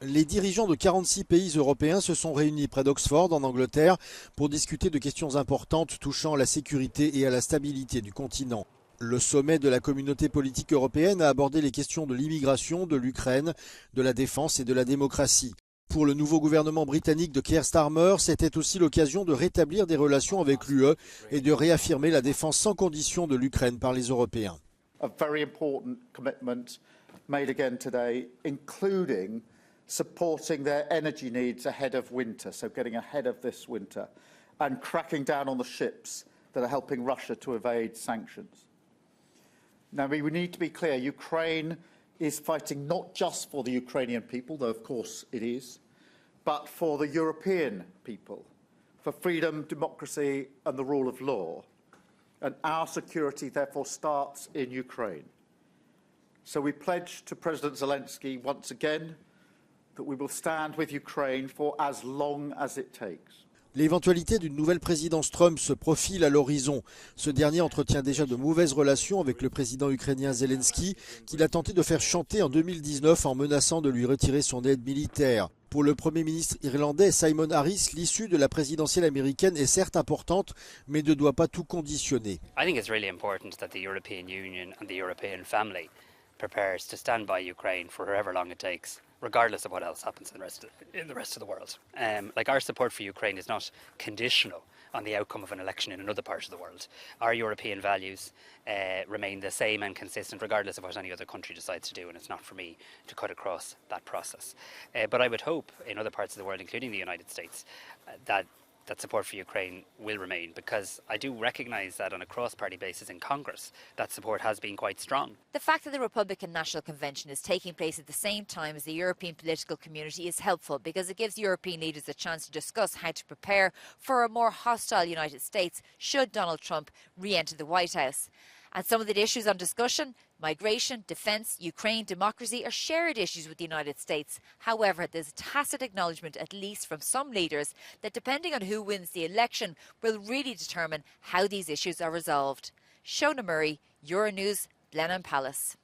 Les dirigeants de 46 pays européens se sont réunis près d'Oxford, en Angleterre, pour discuter de questions importantes touchant à la sécurité et à la stabilité du continent. Le sommet de la communauté politique européenne a abordé les questions de l'immigration, de l'Ukraine, de la défense et de la démocratie. Pour le nouveau gouvernement britannique de Keir Starmer, c'était aussi l'occasion de rétablir des relations avec l'UE et de réaffirmer la défense sans condition de l'Ukraine par les Européens. A very important commitment made again today, including supporting their energy needs ahead of winter, so getting ahead of this winter, and cracking down on the ships that are helping Russia to evade sanctions. Now, we need to be clear, Ukraine is fighting not just for the Ukrainian people, though of course it is, but for the European people, for freedom, democracy and the rule of law. And our security therefore starts in Ukraine. So we pledge to President Zelensky once again that we will stand with Ukraine for as long as it takes. L'éventualité d'une nouvelle présidence Trump se profile à l'horizon. Ce dernier entretient déjà de mauvaises relations avec le président ukrainien Zelensky, qu'il a tenté de faire chanter en 2019 en menaçant de lui retirer son aide militaire. Pour le Premier ministre irlandais Simon Harris, l'issue de la présidentielle américaine est certes importante, mais ne doit pas tout conditionner. I think it's really important that the European Union and the European family prepares to stand by Ukraine for however long it takes, regardless of what else happens in the rest of the world. Like our support for Ukraine is not conditional on the outcome of an election in another part of the world. Our European values remain the same and consistent regardless of what any other country decides to do, and it's not for me to cut across that process. But I would hope in other parts of the world, including the United States, that support for Ukraine will remain, because I do recognise that on a cross-party basis in Congress, that support has been quite strong. The fact that the Republican National Convention is taking place at the same time as the European political community is helpful, because it gives European leaders a chance to discuss how to prepare for a more hostile United States should Donald Trump re-enter the White House. And some of the issues on discussion, migration, defence, Ukraine, democracy, are shared issues with the United States. However, there's a tacit acknowledgement, at least from some leaders, that depending on who wins the election will really determine how these issues are resolved. Shona Murray, Euronews, Blenheim Palace.